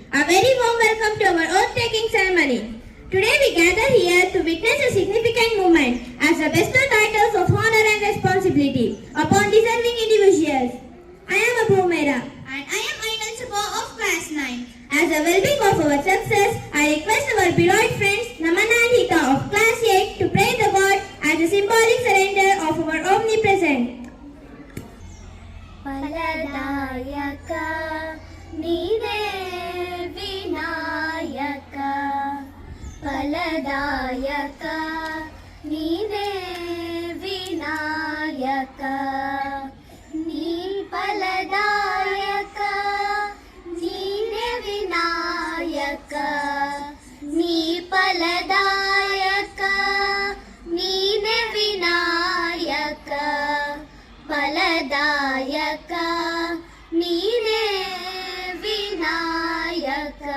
A very warm welcome to our oath-taking ceremony. Today we gather here to witness a significant moment as the bestow titles of honor and responsibility upon deserving individuals. I am Abu Mera and I am Ainal Sabah of Class 9. As a well-being of our success, I request our beloved friends Namana and Hita of Class 8 to pray the God as a symbolic surrender of our omnipresent. Paladayaka Nide Vinayaka Paladayaka Nide Vinayaka Ni Paladayaka Nide Vinayaka Ni Paladayaka Nide Vinayaka Paladayaka Nide Vinayaka.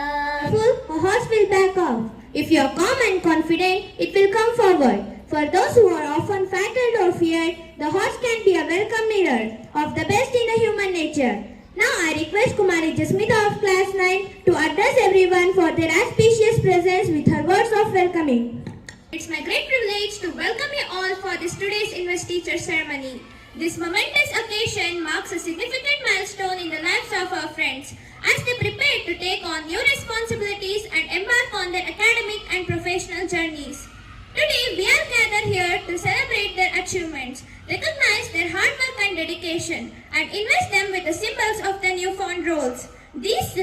A horse will back off. If you are calm and confident, it will come forward. For those who are often frightened or feared, the horse can be a welcome mirror of the best in the human nature. Now I request Kumari Jasmita of Class 9 to address everyone for their auspicious presence with her words of welcoming. It's my great privilege to welcome you all for this today's Investiture ceremony. This momentous occasion marks a significant milestone in the lives of our friends as they prepare to take on new responsibilities and embark on their academic and professional journeys. Today, we are gathered here to celebrate their achievements, recognize their hard work and dedication, and invest them with the symbols of their newfound roles. These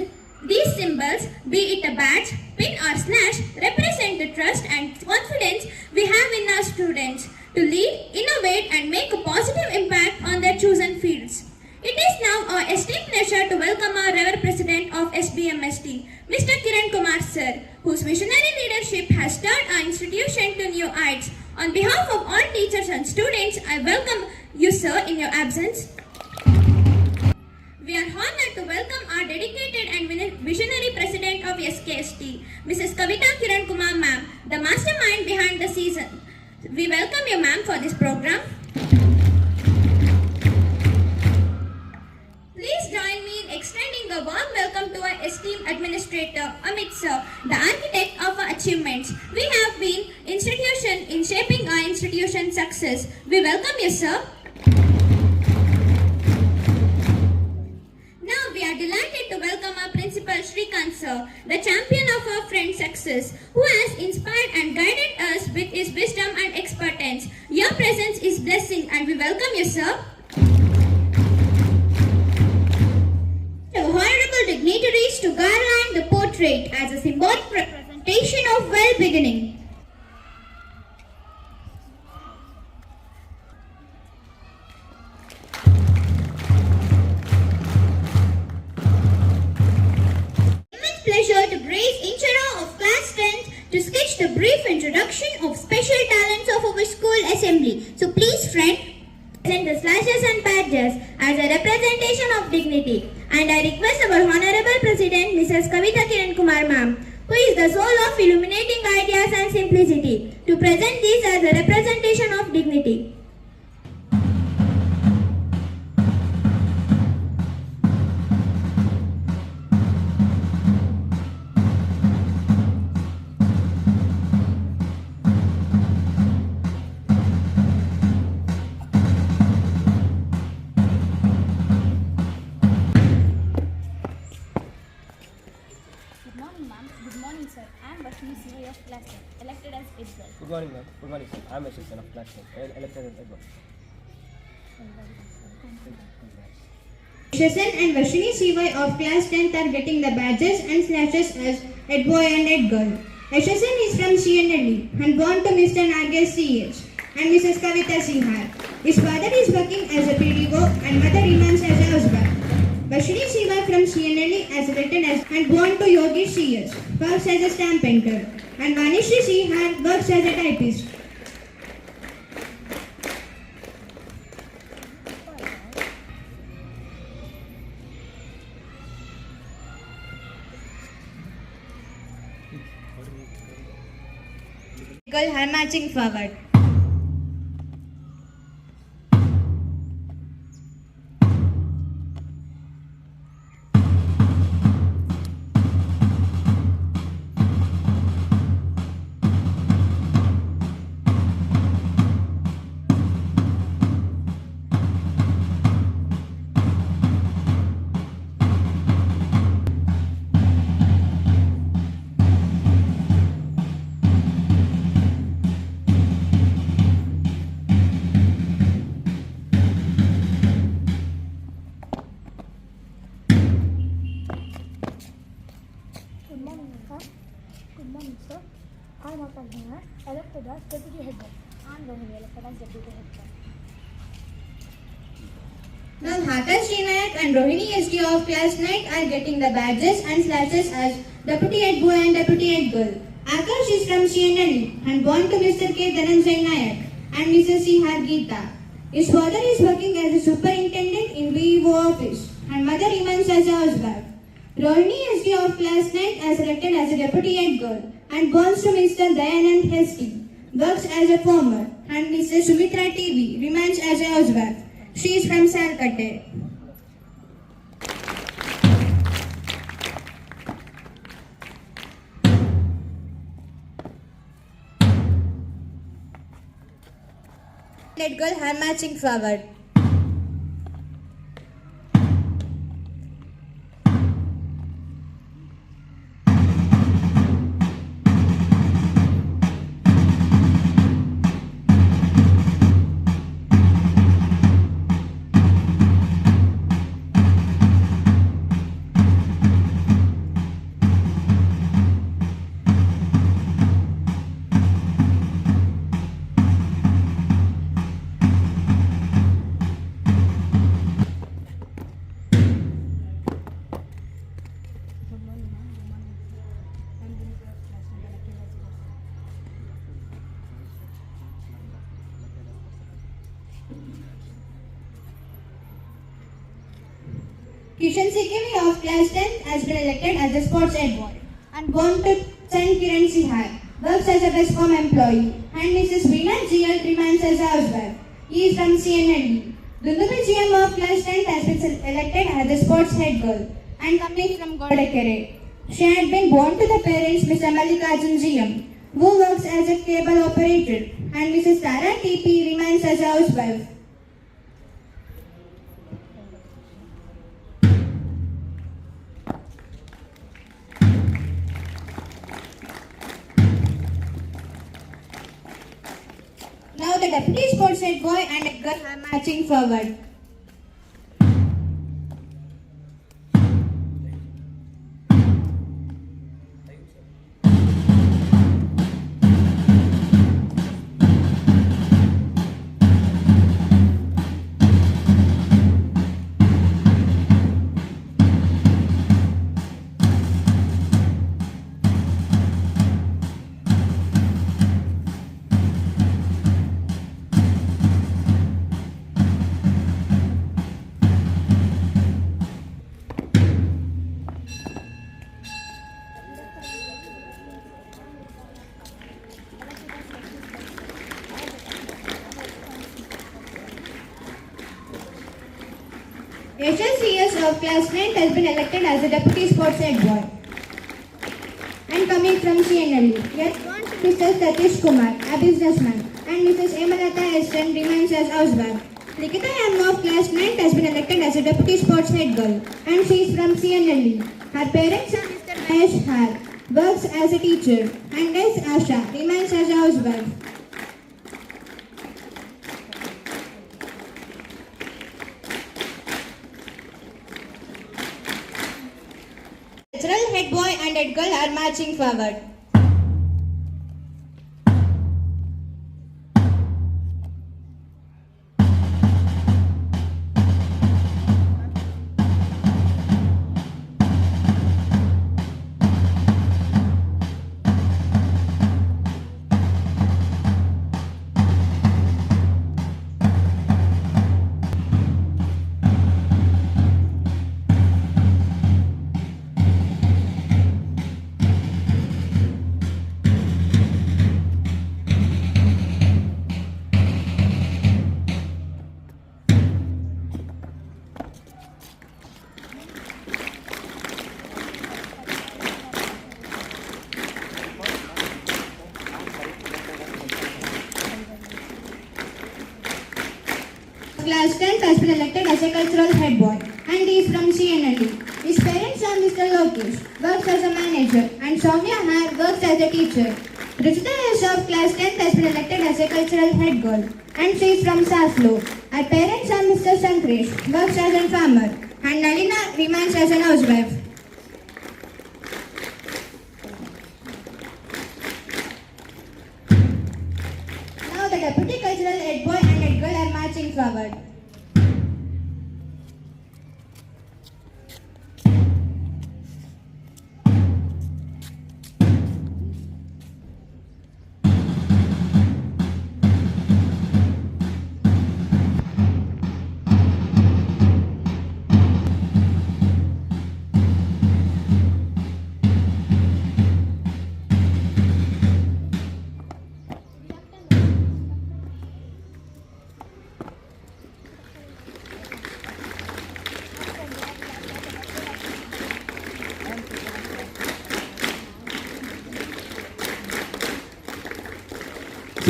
symbols, be it a badge, pin or slash, represent the trust and confidence we have in our students to lead, innovate and make a positive impact on their chosen fields. It is now our esteemed pleasure to welcome our Reverend President of SBMST, Mr. Kiran Kumar Sir, whose visionary leadership has turned our institution to new heights. On behalf of all teachers and students, I welcome you, sir, in your absence. We are honored to welcome our dedicated and visionary President of SKST, Mrs. Kavita Kiran Kumar Ma'am, the mastermind behind the season. We welcome you, ma'am, for this program. Please join me in extending a warm welcome to our esteemed administrator, Amit Sir, the architect of our achievements. We have been institution in shaping our institution's success. We welcome you, sir. Now we are delighted to welcome our principal, Shrikant Sir, the champion of our friend's success, who has inspired and guided us with his wisdom and expertise. Your presence is blessing and we welcome you, sir. Honorable dignitaries to garland the portrait as a symbolic representation of well-beginning. Immense pleasure to grace Inchara of Class 10 to sketch the brief introduction of special talents of our school assembly. So please, friend, present the slashes and badges as a representation of dignity. And I request our Honorable President, Mrs. Kavita Kiran Kumar Ma'am, who is the soul of illuminating ideas and simplicity, to present this as a representation of dignity. Good morning, sir. I am Vashni Sivai of Class 10, elected as Edgar. Good morning, ma'am. Good morning, sir. I am Ashok of Class 10, elected as Edward. Shashan and Vashini Sivai of Class 10 are getting the badges and slashes as Ed Boy and Ed Girl. Shashan is from CNLE and born to Mr. Nagesh CH and Mrs. Kavita Singhar. His father is working as a PDO and mother remains as a housewife. Vashini Siva from CNLE as written as and born to Yogesh CS, works as a stamp painter, and Vanishri Sihar works as a typist. Girl are marching forward. Good morning, sir. I am Apanhana, elected as Deputy Head Boy. I am Rohini, elected as Deputy Head Boy. Now Hakash Nayak and Rohini SG of class 9 are getting the badges and slashes as Deputy Head Boy and Deputy Head Girl. Akash is from CNL and born to Mr. K. Dhananjay Nayak and Mrs. C. Hargeeta. His father is working as a superintendent in VEO office and mother remains as a housewife. Rohini SG of class 9 is selected as a Deputy Head Girl and borns to Mr. Dayanand Hesti, works as a farmer, and Mrs. Sumitra TV remains as a housewife. She is from Salkate. Let girl her matching forward. Kishan Sikimi of class 10 has been elected as the sports head boy and born to San Kiran Sihar, works as a Bescom employee, and Mrs. Veena GL remains as a housewife. He is from CNLD. Dundubi GM of class 10 has been elected as the sports head girl and coming from Godakere. She had been born to the parents Mr. Mallikarjun GM, who works as a cable operator, and Mrs. Tara TP remains as a housewife. Now the deputy sports head boy and a girl are marching forward. Yashas CS of class 9 has been elected as the deputy sports head boy and coming from CNL. Yet Mr. Satish Kumar, a businessman, and Mrs. Emalata Esten remains as housewife. Likita M of class 9 has been elected as a deputy sports head girl and she is from CNL. Her parents are Mr. Mahesh Har, works as a teacher, and S. Asha remains as a housewife. Cultural head boy and head girl are marching forward. Class 10 has been elected as a cultural head boy and he is from CNLD. His parents are Mr. Lokesh, works as a manager, and Soumya Har works as a teacher. Ruchita S of class 10 has been elected as a cultural head girl and she is from Saflo. Her parents are Mr. Sankresh, works as a farmer, and Nalina remains as an housewife. marching forward.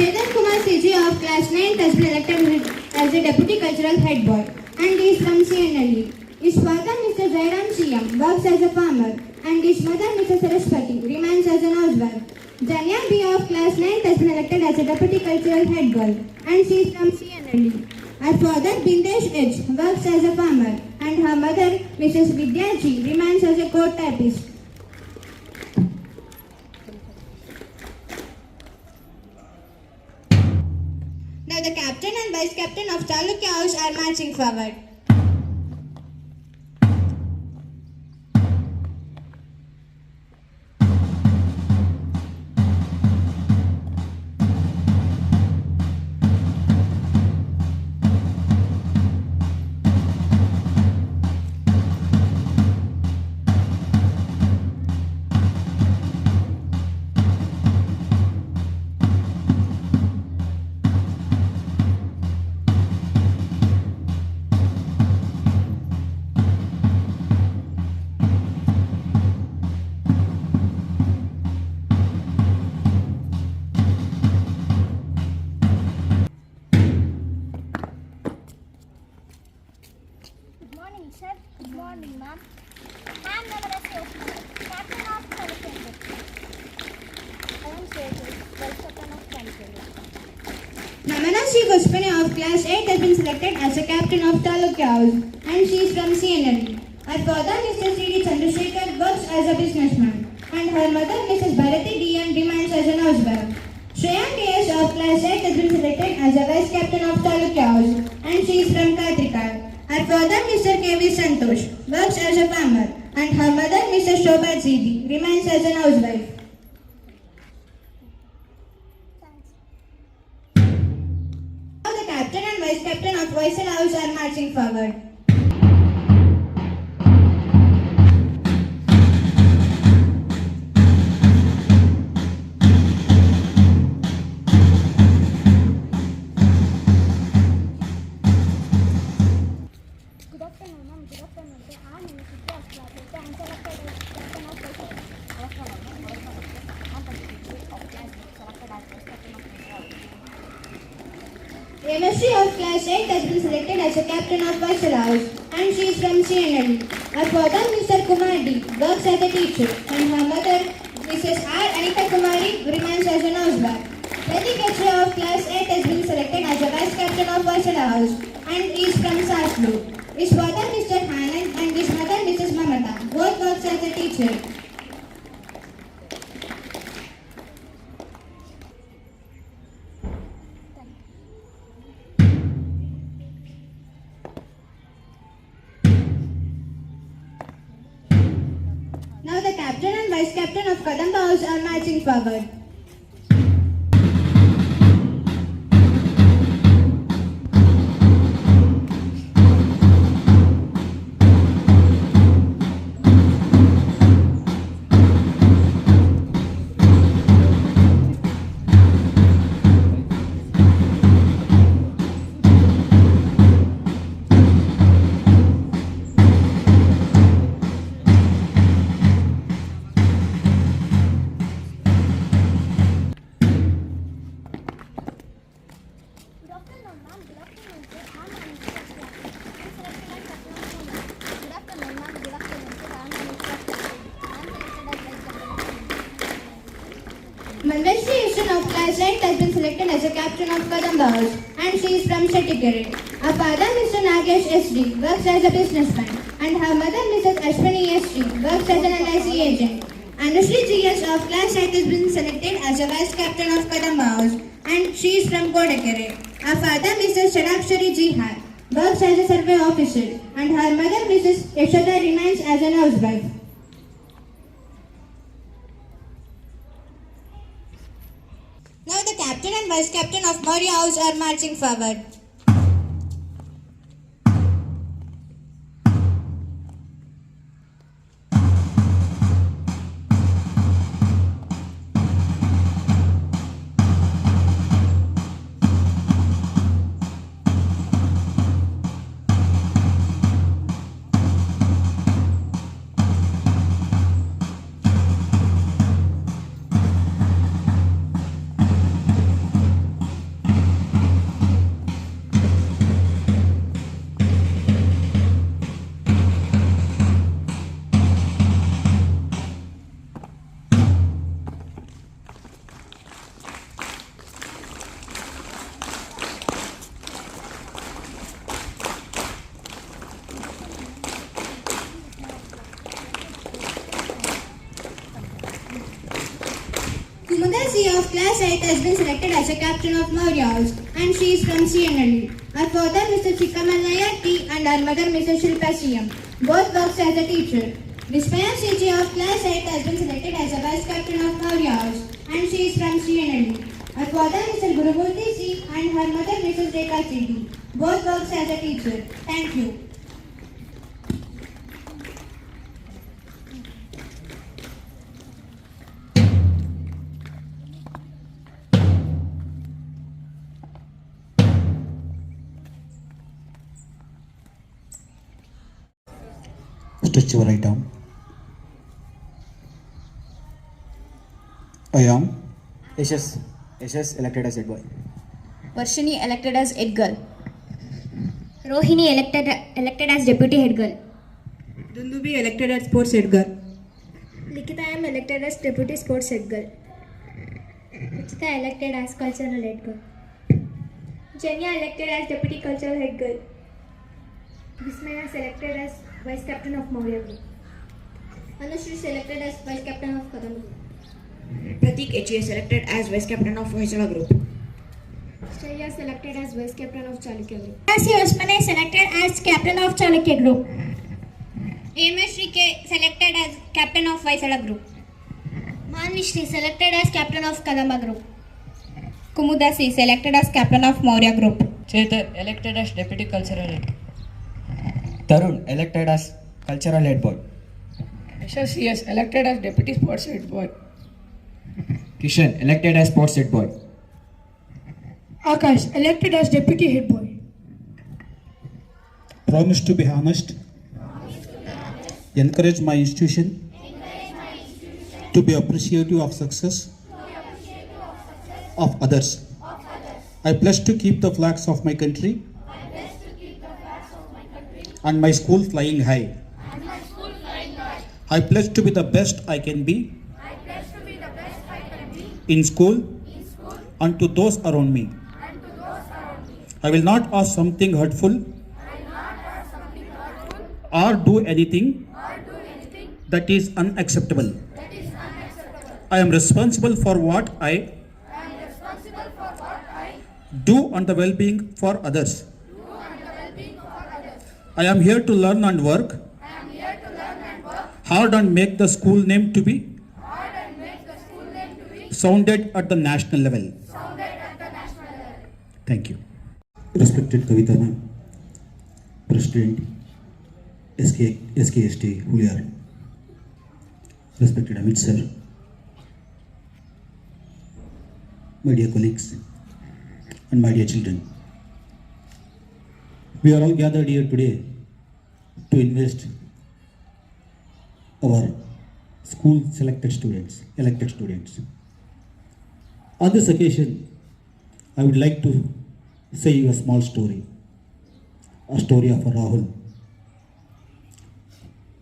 Chetan Kumar CG of class 9 has been elected as the Deputy Cultural Head Boy and is from CNLE. His father, Mr. Jairam CM, works as a farmer and his mother, Mrs. Saraswati, remains as an housewife. Janya B of class 9 has been elected as a Deputy Cultural Head Girl and she is from CNLE. Her father, Bindesh H, works as a farmer and her mother, Mrs. Vidya G, remains as a court typist. Now the captain and vice captain of Chalukya House are marching forward. Good morning, sir. Good morning, ma'am. I am Navarasi Osman, captain of Chalukya. I am Sejal, vice captain of Chalukya. Namana C. Gospani of class 8 has been selected as a captain of Chalukya House and she is from CNLE. Her father, Mr. C.D. Chandrasekhar, works as a businessman and her mother, Mrs. Bharati D.M., remains as an housewife. Shreya K.S. of class 8 has been selected as a vice captain of Chalukya House and she is from Katrikar. Her father, Mr. K.V. Santosh, works as a farmer and her mother, Mrs. Shobha Zidi, remains as an housewife. Now the captain and vice captain of Vaisal House are marching forward. Good afternoon, ma'am. Good afternoon. I am in the class 8. I am selected as captain of Vaisal. Good afternoon, ma'am. Good afternoon. I am of class 8, selected as vice captain of Vaisal. Remasri of class 8 has been selected as a captain of Vaisal House and she is from CNLE. Her father, Mr. Kumar D, works as a teacher and her mother, Mrs. R. Anita Kumari, remains as an housewife. Pratik Kachra of class 8 has been selected as a vice captain of Vaisal House and is from Saslu. His father, Mr. Hanand, and his mother, Mrs. Mamata, both works as a teacher. Now the captain and vice captain of Kadamba House are marching forward. Good afternoon, ma'am. Good afternoon, sir. I am in the class 8. I am selected as captain of Chalukya. Good afternoon, ma'am. Good afternoon, sir. I am in the class 8. I am selected as vice captain of Chalukya. Manveshri Ishan of class 8 has been selected as a captain of Kadamba House and she is from Shettikere. Her father, Mr. Nagesh S.D., works as a businessman and her mother, Mrs. Ashwini S.D., works as an LIC agent. Anushri G.S. of class 8 has been selected as a vice captain of Kadamba House and she is from Kodakere. Her father, Mr. Shadakshari Jihar, works as a survey officer, and her mother, Mrs. Yashoda, remains as a housewife. Now the captain and vice captain of Maurya House are marching forward. Kumada C of class 8 has been selected as a captain of Maurya House and she is from CNLE. Her father Mr. Chikamalaya T and her mother Mr. Shilpa CM. Both works as a teacher. Vismaya CG of class 8 has been selected as a vice captain of Maurya House and she is from CNLE. Her father Mr. Gurumurthy C and her mother Mrs. Rekha C. Both works as a teacher. Thank you. Stretch your right arm. I am Yashas elected as head boy. Varshini elected as head girl. Rohini elected as deputy head girl. Dundubi elected as sports head girl. Likita I am elected as deputy sports head girl. Ruchita elected as cultural head girl. Jenya elected as deputy cultural head girl. Vismaya selected as vice captain of Maurya Group. Anushree selected as vice captain of Kadam Group. Pratik HE selected as vice captain of Hoysala Group. Shreya selected as vice captain of Chalukya Group. Asi Osmane selected as captain of Chalukya Group. Ameshri K selected as captain of Vaisala Group. Manishri selected as captain of Kadamba Group. Kumudasi selected as captain of Maurya Group. Chetan elected as deputy cultural head. Tarun elected as cultural head boy. Yashas CS elected as deputy sports head boy. Kishan elected as sports head boy. Akash elected as deputy head boy. promise to be honest, encourage my institution to be appreciative of success of others. I pledge to keep the flags of my country and my school flying high. I pledge to be the best I can be in school and to those around me. I will not ask something hurtful or do anything that is unacceptable. I am responsible for what I do and the well-being for others. I am here to learn and work hard and make the school name to be sounded at the national level. Thank you. Respected Kavita ma'am, President SKST Huliar, respected Amit sir, my dear colleagues and my dear children. We are all gathered here today to invest our school elected students. On this occasion, I would like to say you a small story, a story of a Rahul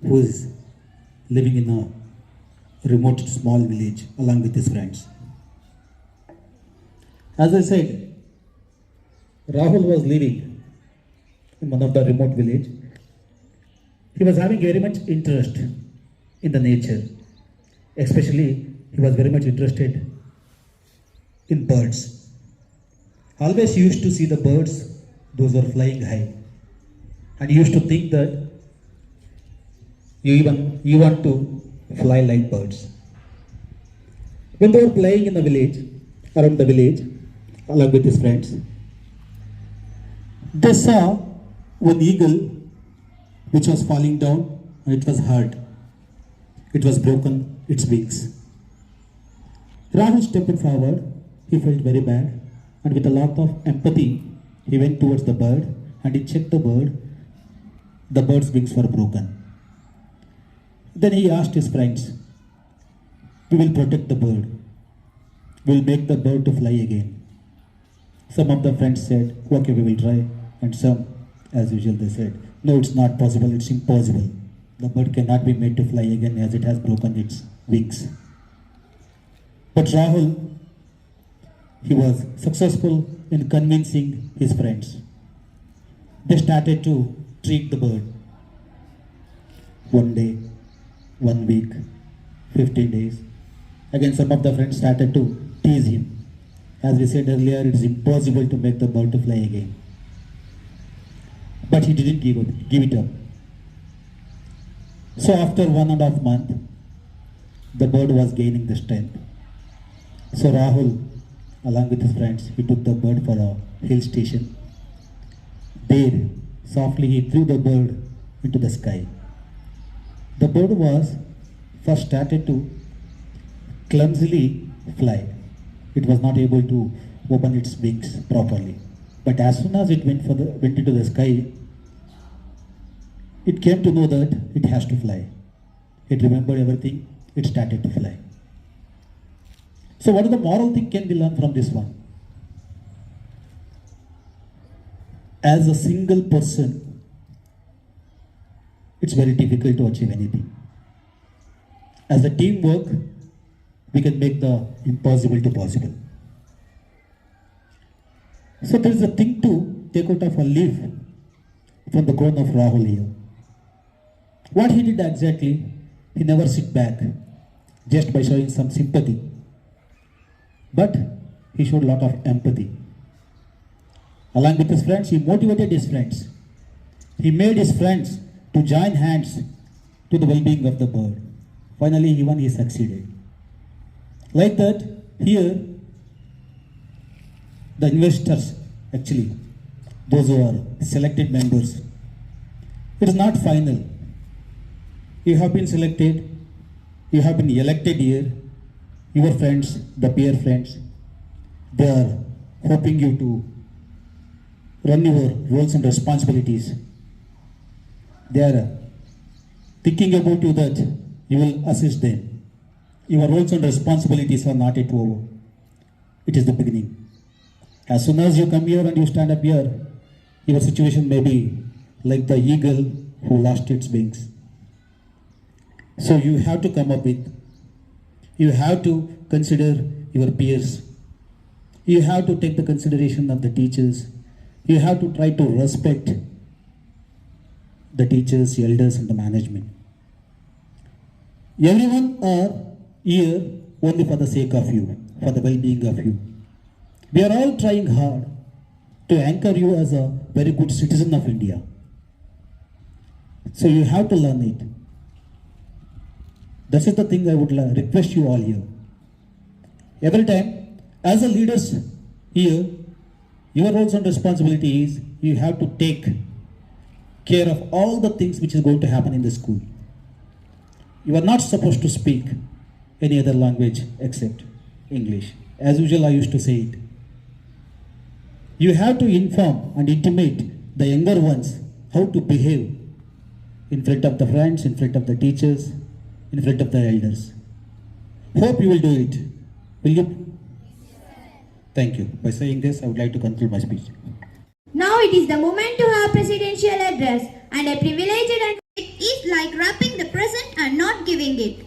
who is living in a remote small village along with his friends. As I said, Rahul was living in one of the remote village. He was having very much interest in the nature, especially he was very much interested in birds. always used to see the birds, those were flying high. And he used to think that you want to fly like birds. When they were playing in the village, around the village, along with his friends, they saw one eagle which was falling down and it was hurt. It was broken its wings. Rahul stepped forward. He felt very bad, and with a lot of empathy, he went towards the bird and he checked the bird. The bird's wings were broken. Then he asked his friends, "We will protect the bird. We will make the bird to fly again." Some of the friends said, "Okay, we will try." And some, as usual, they said, "No, it's not possible, it's impossible. The bird cannot be made to fly again as it has broken its wings." But Rahul, he was successful in convincing his friends. They started to treat the bird. One day, 1 week, 15 days. Again, some of the friends started to tease him. As we said earlier, it is impossible to make the bird to fly again. But he didn't give it up. So after 1.5 months, the bird was gaining the strength. So Rahul, along with his friends, he took the bird for a hill station. There, softly he threw the bird into the sky. The bird was first started to clumsily fly. It was not able to open its wings properly. But as soon as it went into the sky, it came to know that it has to fly. It remembered everything. It started to fly. So what is the moral thing can be learned from this one? As a single person, it's very difficult to achieve anything. As a teamwork, we can make the impossible to possible. So there is a thing to take out of a leaf from the crown of Rahul here. What he did exactly, he never sit back just by showing some sympathy. But he showed a lot of empathy. Along with his friends, he motivated his friends. He made his friends to join hands to the well-being of the bird. Finally, even he succeeded. Like that, here, the investors, actually, those who are selected members, it is not final. You have been selected, you have been elected here. Your friends, the peer friends, they are hoping you to run your roles and responsibilities. They are thinking about you that you will assist them. Your roles and responsibilities are not yet over. It is the beginning. As soon as you come here and you stand up here, your situation may be like the eagle who lost its wings. So you have to come up with, you have to consider your peers. You have to take the consideration of the teachers. You have to try to respect the teachers, the elders, and the management. Everyone are here only for the sake of you, for the well-being of you. We are all trying hard to anchor you as a very good citizen of India. So you have to learn it. That is the thing I would request you all here. Every time, as a leaders here, your roles and responsibility is you have to take care of all the things which is going to happen in the school. You are not supposed to speak any other language except English. As usual, I used to say it. You have to inform and intimate the younger ones how to behave in front of the friends, in front of the teachers, in front of the elders. Hope you will do it. Will you? Thank you. By saying this, I would like to conclude my speech. Now it is the moment to have presidential address, and a privilege and it is like wrapping the present and not giving it.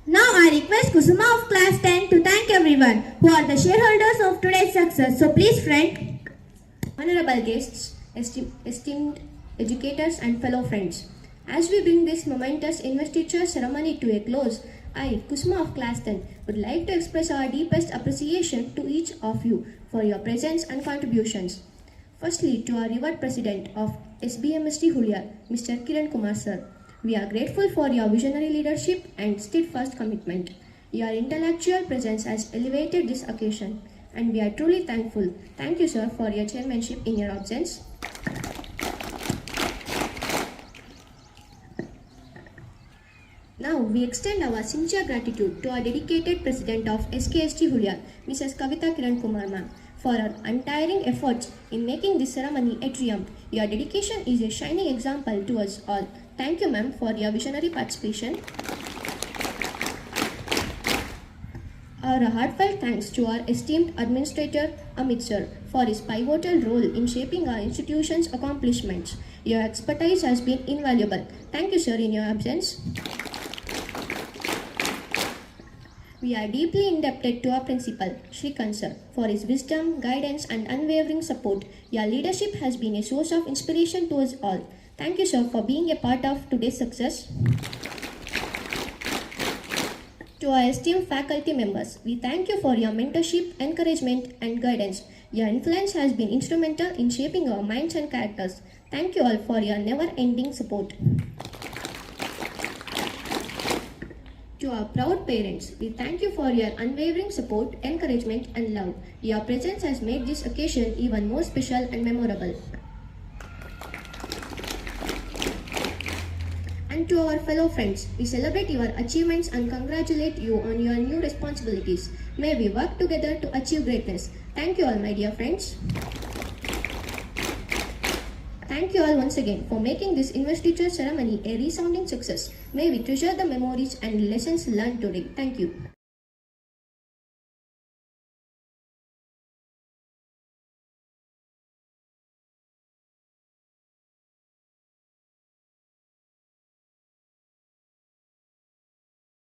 Now I request Kusuma of class 10 to thank everyone who are the shareholders of today's success. So please, friend. Honorable guests, esteemed educators and fellow friends, as we bring this momentous investiture ceremony to a close, I, Kusma of Class 10, would like to express our deepest appreciation to each of you for your presence and contributions. Firstly, to our revered President of SBMST Hulyar, Mr. Kiran Kumar Sir, we are grateful for your visionary leadership and steadfast commitment. Your intellectual presence has elevated this occasion, and we are truly thankful. Thank you, sir, for your chairmanship in your absence. Now, we extend our sincere gratitude to our dedicated President of SKST Hulyar, Mrs. Kavita Kiran Kumar ma'am, for her untiring efforts in making this ceremony a triumph. Your dedication is a shining example to us all. Thank you, ma'am, for your visionary participation. Our heartfelt thanks to our esteemed Administrator Amit sir for his pivotal role in shaping our institution's accomplishments. Your expertise has been invaluable. Thank you, sir, in your absence. We are deeply indebted to our principal, Shrikant sir, for his wisdom, guidance, and unwavering support. Your leadership has been a source of inspiration to us all. Thank you, sir, for being a part of today's success. To our esteemed faculty members, we thank you for your mentorship, encouragement, and guidance. Your influence has been instrumental in shaping our minds and characters. Thank you all for your never-ending support. To our proud parents, we thank you for your unwavering support, encouragement, and love. Your presence has made this occasion even more special and memorable. And to our fellow friends, we celebrate your achievements and congratulate you on your new responsibilities. May we work together to achieve greatness. Thank you all, my dear friends. Thank you all once again for making this investiture ceremony a resounding success. May we treasure the memories and lessons learned today. Thank you.